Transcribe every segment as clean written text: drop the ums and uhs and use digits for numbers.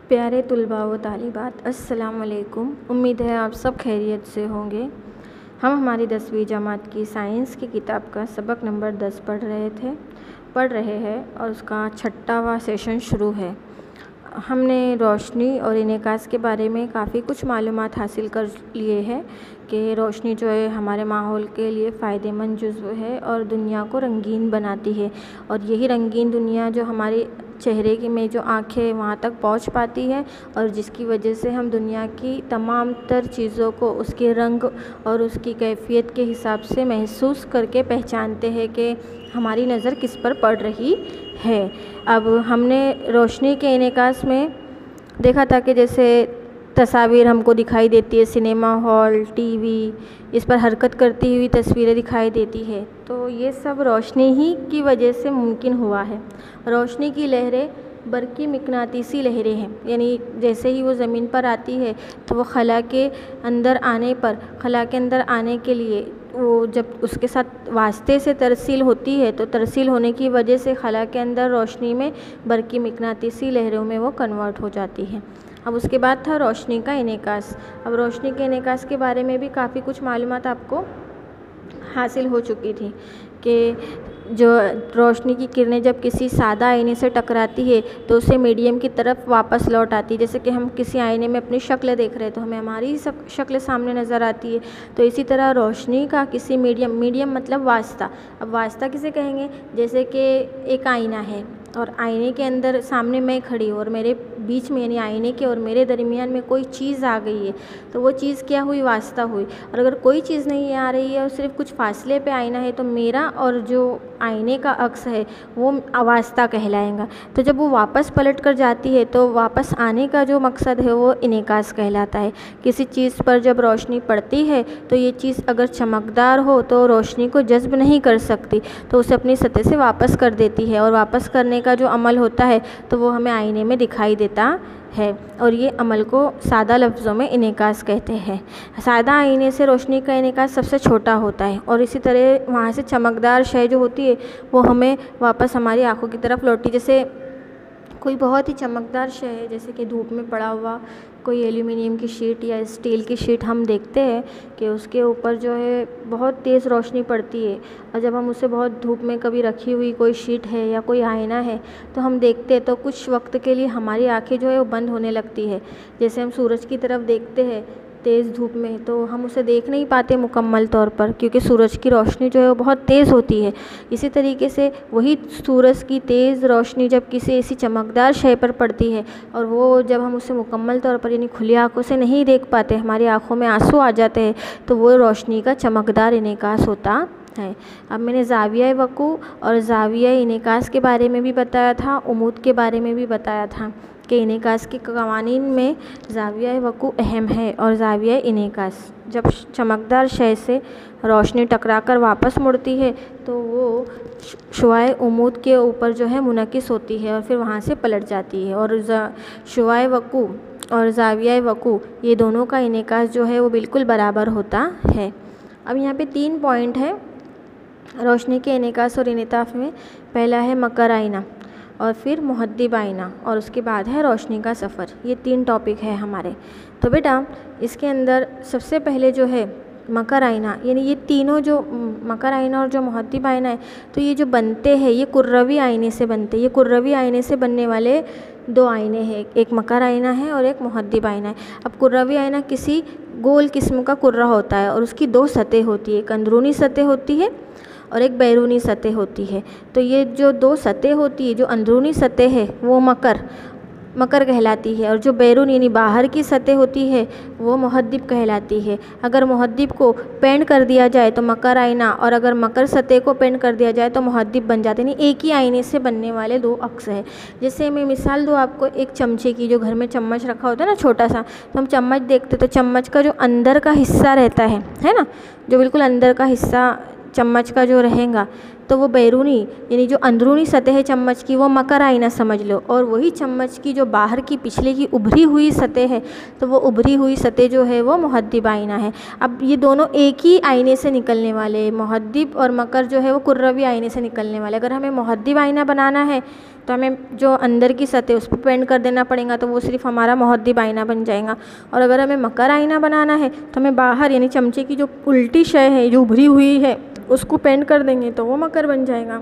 प्यारे तुलबा व तालिबात, अस्सलाम वालेकुम। उम्मीद है आप सब खैरियत से होंगे। हम हमारी 10वीं जमात की साइंस की किताब का सबक नंबर 10 पढ़ रहे हैं और उसका 6वां सेशन शुरू है। हमने रोशनी और इनेकास के बारे में काफ़ी कुछ मालूमात हासिल कर लिए हैं कि रोशनी जो है हमारे माहौल के लिए फ़ायदेमंद जुज़्व है और दुनिया को रंगीन बनाती है, और यही रंगीन दुनिया जो हमारे चेहरे की में जो आँखें वहाँ तक पहुँच पाती है और जिसकी वजह से हम दुनिया की तमाम तर चीज़ों को उसके रंग और उसकी कैफियत के हिसाब से महसूस करके पहचानते हैं कि हमारी नज़र किस पर पड़ रही है। अब हमने रोशनी के इनेकास में देखा था कि जैसे तस्वीर हमको दिखाई देती है, सिनेमा हॉल, टीवी, इस पर हरकत करती हुई तस्वीरें दिखाई देती है, तो ये सब रोशनी ही की वजह से मुमकिन हुआ है। रोशनी की लहरें बरक़ी मिकनातीसी लहरें हैं, यानी जैसे ही वो ज़मीन पर आती है तो वो खला के अंदर आने के लिए वो जब उसके साथ वास्ते से तरसील होती है तो तरसील होने की वजह से खला के अंदर रोशनी में बरक़ी मिकनातीसी लहरों में वो कन्वर्ट हो जाती है। अब उसके बाद था रोशनी का इनेकास। अब रोशनी के इनेकास के बारे में भी काफ़ी कुछ मालूमात आपको हासिल हो चुकी थी कि जो रोशनी की किरणें जब किसी सादा आईने से टकराती है तो उसे मीडियम की तरफ वापस लौट आती है। जैसे कि हम किसी आईने में अपनी शक्ल देख रहे हैं तो हमें हमारी शक्ल सामने नज़र आती है, तो इसी तरह रोशनी का किसी मीडियम मतलब वास्ता। अब वास्ता किसे कहेंगे? जैसे कि एक आईना है और आईने के अंदर सामने मैं खड़ी हूँ और मेरे बीच में यानी आईने के और मेरे दरमियान में कोई चीज़ आ गई है, तो वो चीज़ क्या हुई? वास्ता हुई। और अगर कोई चीज़ नहीं आ रही है और सिर्फ कुछ फासले पे आईना है तो मेरा और जो आईने का अक्स है वो वास्ता कहलाएगा। तो जब वो वापस पलट कर जाती है तो वापस आने का जो मकसद है वो इनेकास कहलाता है। किसी चीज़ पर जब रोशनी पड़ती है तो ये चीज़ अगर चमकदार हो तो रोशनी को जज्ब नहीं कर सकती, तो उसे अपनी सतह से वापस कर देती है, और वापस करने का जो अमल होता है तो वो हमें आईने में दिखाई देता है, और ये अमल को सादा लफ्ज़ों में इनेकास कहते हैं। सादा आईने से रोशनी का इनेकास सबसे छोटा होता है और इसी तरह वहाँ से चमकदार शय जो होती है वो हमें वापस हमारी आँखों की तरफ लौटती। जैसे कोई बहुत ही चमकदार शय है, जैसे कि धूप में पड़ा हुआ कोई एल्यूमिनियम की शीट या स्टील की शीट, हम देखते हैं कि उसके ऊपर जो है बहुत तेज़ रोशनी पड़ती है, और जब हम उसे बहुत धूप में कभी रखी हुई कोई शीट है या कोई आईना है तो हम देखते हैं तो कुछ वक्त के लिए हमारी आंखें जो है वो बंद होने लगती है। जैसे हम सूरज की तरफ देखते हैं तेज़ धूप में तो हम उसे देख नहीं पाते मुकम्मल तौर पर, क्योंकि सूरज की रोशनी जो है वो बहुत तेज़ होती है। इसी तरीके से वही सूरज की तेज़ रोशनी जब किसी ऐसी चमकदार शय पर पड़ती है और वो जब हम उसे मुकम्मल तौर पर यानी खुली आँखों से नहीं देख पाते, हमारी आँखों में आंसू आ जाते हैं, तो वो रोशनी का चमकदार इनेकास होता है। अब मैंने ज़ाविया वक़ू और ज़ाविया इनेकास के बारे में भी बताया था, उमूद के बारे में भी बताया था कि इनेकास के कवानीन में ज़ाविया वक़ू अहम है और ज़ाविया इनेकास। जब चमकदार शय से रोशनी टकराकर वापस मुड़ती है तो वो शुआए उमूद के ऊपर जो है मुनकिस होती है और फिर वहाँ से पलट जाती है, और शुआए वक़ू और ज़ाविया वक़ू ये दोनों का इनेकास जो है वो बिल्कुल बराबर होता है। अब यहाँ पे 3 पॉइंट है रोशनी के इनेकास और इनेताफ़ में। पहला है मकर आईना, और फिर मुहद्दिब आईना, और उसके बाद है रोशनी का सफ़र। ये 3 टॉपिक है हमारे। तो बेटा इसके अंदर सबसे पहले जो है मकर आईना, यानी ये तीनों जो मकर आईना और जो मुहद्दिब आईना है तो ये जो बनते हैं ये कुर्रवी आईने से बनते हैं। ये कुर्रवी आईने से बनने वाले 2 आईने हैं, एक मकर आईना है और एक मुहद्दिब आईना है। अब कुर्रवी आईना किसी गोल किस्म का कुर्रा होता है और उसकी 2 सतह होती है, एक अंदरूनी सतह होती है और एक बैरूनी सतह होती है। तो ये जो 2 सतह होती है, जो अंदरूनी सतह है वो मकर कहलाती है, और जो बैरून यानी बाहर की सतह होती है वो मुहद्दिब कहलाती है। अगर मुहद्दिब को पेंट कर दिया जाए तो मकर आईना, और अगर मकर सतह को पेंट कर दिया जाए तो मुहद्दिब बन जाते हैं। यानी एक ही आईने से बनने वाले 2 अक्स है। जैसे मैं मिसाल दूँ आपको एक चमचे की, जो घर में चम्मच रखा होता है ना छोटा सा, तो हम चम्मच देखते तो चम्मच का जो अंदर का हिस्सा रहता है ना, जो बिल्कुल अंदर का हिस्सा चम्मच का जो रहेगा तो वो बैरूनी यानी जो अंदरूनी सतह है चम्मच की वो मकर आईना समझ लो, और वही चम्मच की जो बाहर की पिछले की उभरी हुई सतह है तो वो उभरी हुई सतह जो है वो मुहद्दिब आईना है। अब ये दोनों एक ही आईने से निकलने वाले, मुहद्दिब और मकर जो है वो कुर्रवी आईने से निकलने वाले। अगर हमें मुहद्दिब आईना बनाना है तो हमें जो अंदर की सतह उस पर पेंट कर देना पड़ेगा, तो वो सिर्फ हमारा मुहद्दिब आईना बन जाएगा। और अगर हमें मकर आईना बनाना है तो हमें बाहर यानी चमचे की जो उल्टी शय है, जो उभरी हुई है, उसको पेंट कर देंगे तो वो मकर बन जाएगा।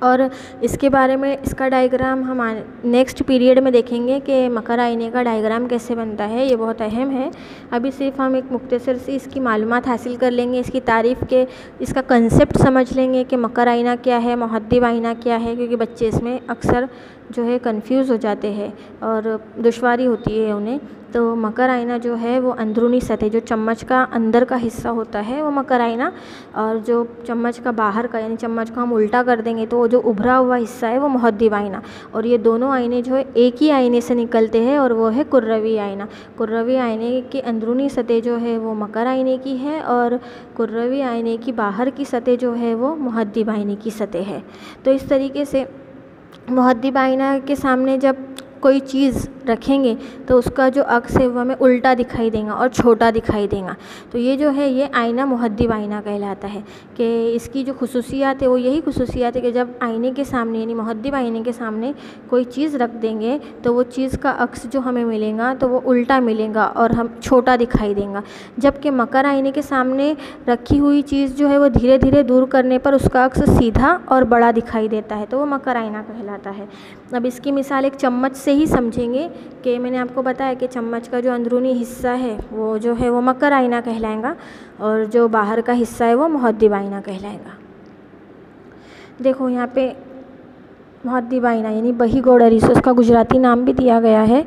और इसके बारे में इसका डायग्राम हम नेक्स्ट पीरियड में देखेंगे कि मकर आईने का डायग्राम कैसे बनता है, ये बहुत अहम है। अभी सिर्फ हम एक मुख्तसर सी इसकी मालूमात हासिल कर लेंगे, इसकी तारीफ़ के, इसका कंसेप्ट समझ लेंगे कि मकर आईना क्या है, मुहद्दिब आईना क्या है, क्योंकि बच्चे इसमें अक्सर जो है कंफ्यूज हो जाते हैं और दुश्वारी होती है उन्हें। तो मकर आईना जो है वो अंदरूनी सतह, जो चम्मच का अंदर का हिस्सा होता है वो मकर आईना, और जो चम्मच का बाहर का यानी चम्मच को हम उल्टा कर देंगे तो वो जो उभरा हुआ हिस्सा है वो मुहद्दिब आईना। और ये दोनों आईने जो है एक ही आईने से निकलते हैं और वो है कुर्रवी आईना। कुर्रवी आईने की अंदरूनी सतह जो है वो मकर आईने की है और कुर्रवी आईने की बाहर की सतह जो है वो मुहद्दिब आईने की सतह है। तो इस तरीके से मुहद्दिब आईना के सामने जब कोई चीज़ रखेंगे तो उसका जो अक्स है वो हमें उल्टा दिखाई देगा और छोटा दिखाई देगा। तो ये जो है ये आईना मुहद्दिब आईना कहलाता है। कि इसकी जो खुसूसियात है वो यही खुसूसियात है कि जब आईने के सामने यानी मुहद्दिब आईने के सामने कोई चीज़ रख देंगे तो वो चीज़ का अक्स जो हमें मिलेगा तो वो उल्टा मिलेगा और हम छोटा दिखाई देगा। जबकि मकर आईने के सामने रखी हुई चीज़ जो है वो धीरे धीरे दूर करने पर उसका अक्स सीधा और बड़ा दिखाई देता है, तो वो मकर आईना कहलाता है। अब इसकी मिसाल एक चम्मच से ही समझेंगे कि मैंने आपको बताया कि चम्मच का जो अंदरूनी हिस्सा है वो जो है वो मकर आईना कहलाएगा और जो बाहर का हिस्सा है वो मुहद्दिब आईना कहलाएगा। देखो यहाँ पे मुहद्दिब आईना यानी बही गोड़री से उसका गुजराती नाम भी दिया गया है।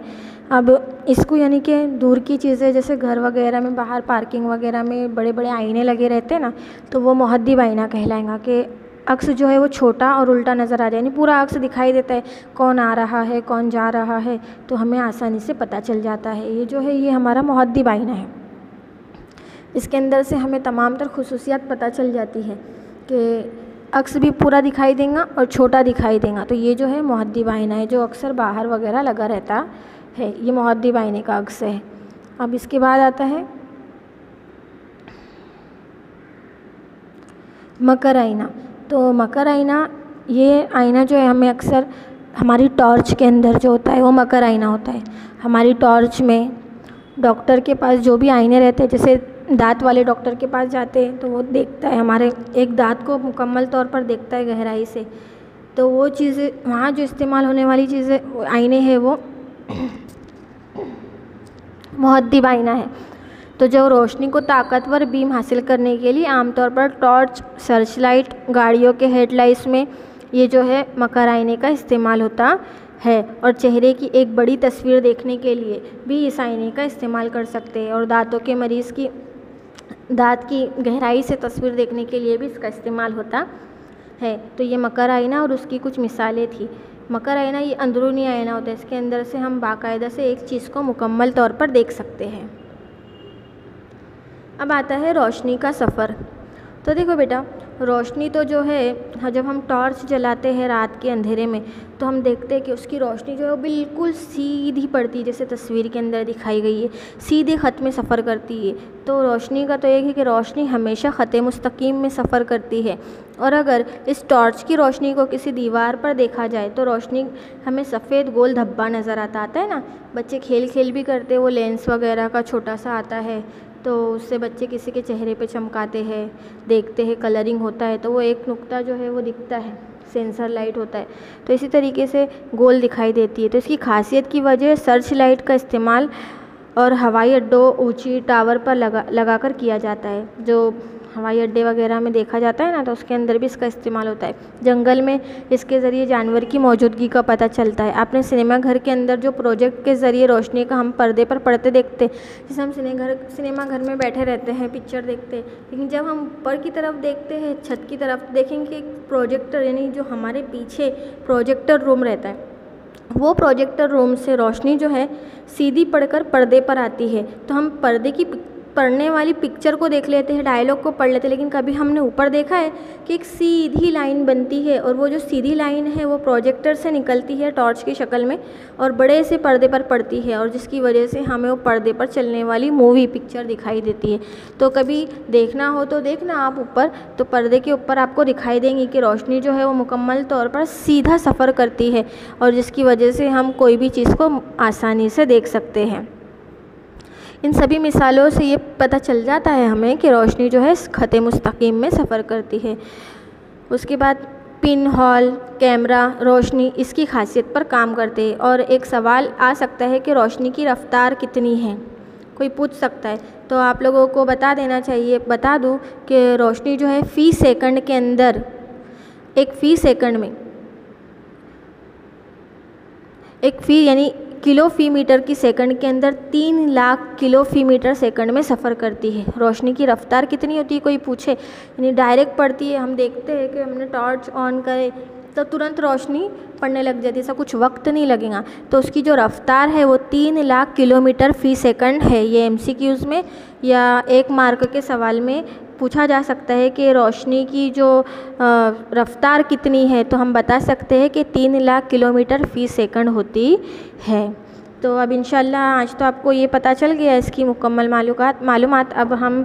अब इसको यानी कि दूर की चीज़ें जैसे घर वगैरह में, बाहर पार्किंग वगैरह में बड़े बड़े आईने लगे रहते हैं ना, तो वो मुहद्दिब आईना कहलाएगा। कि अक्स जो है वो छोटा और उल्टा नज़र आ जाए, यानी पूरा अक्स दिखाई देता है, कौन आ रहा है कौन जा रहा है तो हमें आसानी से पता चल जाता है। ये जो है ये हमारा मुहद्दिब आईना है। इसके अंदर से हमें तमाम तर खुसूसियात पता चल जाती है कि अक्स भी पूरा दिखाई देगा और छोटा दिखाई देगा। तो ये जो है मुहद्दिब आईना है, जो अक्सर बाहर वगैरह लगा रहता है, ये मुहद्दिब आईने का अक्स है। अब इसके बाद आता है मकर आईना। तो मकर आईना, ये आईना जो है हमें अक्सर हमारी टॉर्च के अंदर जो होता है वो मकर आईना होता है। हमारी टॉर्च में डॉक्टर के पास जो भी आईने रहते हैं, जैसे दांत वाले डॉक्टर के पास जाते हैं तो वो देखता है हमारे एक दांत को मुकम्मल तौर पर देखता है गहराई से। तो वो चीज़ें वहाँ जो इस्तेमाल होने वाली चीज़ें आईने हैं वो मुहद्दिब आईना है। तो जो रोशनी को ताकतवर बीम हासिल करने के लिए आमतौर पर टॉर्च, सर्च लाइट, गाड़ियों के हेडलाइट्स में ये जो है मकर आईने का इस्तेमाल होता है। और चेहरे की एक बड़ी तस्वीर देखने के लिए भी इस आईने का इस्तेमाल कर सकते हैं। और दांतों के मरीज़ की दांत की गहराई से तस्वीर देखने के लिए भी इसका इस्तेमाल होता है। तो ये मकर आईना और उसकी कुछ मिसालें थी। मकर आईना ये अंदरूनी आईना होता है, इसके अंदर से हम बाकायदा से एक चीज़ को मुकम्मल तौर पर देख सकते हैं। अब आता है रोशनी का सफ़र। तो देखो बेटा, रोशनी तो जो है जब हम टॉर्च जलाते हैं रात के अंधेरे में तो हम देखते हैं कि उसकी रोशनी जो है वो बिल्कुल सीधी पड़ती है, जैसे तस्वीर के अंदर दिखाई गई है, सीधे ख़त में सफ़र करती है। तो रोशनी का तो एक है कि रोशनी हमेशा ख़त मुस्तकीम में सफ़र करती है। और अगर इस टॉर्च की रोशनी को किसी दीवार पर देखा जाए तो रोशनी हमें सफ़ेद गोल धब्बा नज़र आता है ना। बच्चे खेल भी करते हैं, वो लेंस वगैरह का छोटा सा आता है तो उससे बच्चे किसी के चेहरे पे चमकाते हैं, देखते हैं, कलरिंग होता है तो वो एक नुक्ता जो है वो दिखता है, सेंसर लाइट होता है। तो इसी तरीके से गोल दिखाई देती है। तो इसकी खासियत की वजह सर्च लाइट का इस्तेमाल और हवाई अड्डों, ऊंची टावर पर लगाकर किया जाता है। जो हवाई अड्डे वगैरह में देखा जाता है ना, तो उसके अंदर भी इसका इस्तेमाल होता है। जंगल में इसके ज़रिए जानवर की मौजूदगी का पता चलता है। आपने सिनेमा घर के अंदर जो प्रोजेक्ट के ज़रिए रोशनी का हम पर्दे पर पड़ते देखते, जैसे हम सिनेमा घर में बैठे रहते हैं, पिक्चर देखते हैं, लेकिन जब हम ऊपर की तरफ देखते हैं, छत की तरफ, देखेंगे एक प्रोजेक्टर यानी जो हमारे पीछे प्रोजेक्टर रूम रहता है, वो प्रोजेक्टर रूम से रोशनी जो है सीधी पड़कर पर्दे पर आती है। तो हम पर्दे की पढ़ने वाली पिक्चर को देख लेते हैं, डायलॉग को पढ़ लेते हैं, लेकिन कभी हमने ऊपर देखा है कि एक सीधी लाइन बनती है और वो जो सीधी लाइन है वो प्रोजेक्टर से निकलती है टॉर्च की शक्ल में और बड़े से पर्दे पर पड़ती है, और जिसकी वजह से हमें वो पर्दे पर चलने वाली मूवी पिक्चर दिखाई देती है। तो कभी देखना हो तो देखना आप ऊपर, तो पर्दे के ऊपर आपको दिखाई देंगी कि रोशनी जो है वो मुकम्मल तौर पर सीधा सफ़र करती है, और जिसकी वजह से हम कोई भी चीज़ को आसानी से देख सकते हैं। इन सभी मिसालों से ये पता चल जाता है हमें कि रोशनी जो है ख़त मुस्तकीम में सफ़र करती है। उसके बाद पिन होल, कैमरा, रोशनी इसकी खासियत पर काम करते हैं। और एक सवाल आ सकता है कि रोशनी की रफ़्तार कितनी है, कोई पूछ सकता है, तो आप लोगों को बता देना चाहिए, बता दूं कि रोशनी जो है फ़ी सेकंड के अंदर, एक फ़ी सेकंड में, एक फ़ी यानी किलो फ़ी मीटर की सेकंड के अंदर 3 लाख किलो फ़ी मीटर सेकंड में सफ़र करती है। रोशनी की रफ़्तार कितनी होती है कोई पूछे, यानी डायरेक्ट पड़ती है, हम देखते हैं कि हमने टॉर्च ऑन करे तो तुरंत रोशनी पड़ने लग जाती है, ऐसा कुछ वक्त नहीं लगेगा। तो उसकी जो रफ़्तार है वो 3 लाख किलोमीटर फ़ी सेकंड है। ये MCQs में या 1 मार्क के सवाल में पूछा जा सकता है कि रोशनी की जो रफ़्तार कितनी है, तो हम बता सकते हैं कि 3 लाख किलोमीटर फ़ी सेकंड होती है। तो अब इंशाल्लाह आज तो आपको ये पता चल गया इसकी मुकम्मल मालूमात। अब हम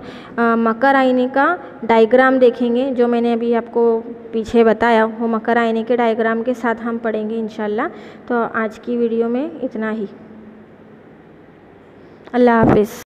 मकर आईने का डायग्राम देखेंगे, जो मैंने अभी आपको पीछे बताया वो मकर आईने के डायग्राम के साथ हम पढ़ेंगे इंशाल्लाह। तो आज की वीडियो में इतना ही। अल्लाह हाफ़िज़।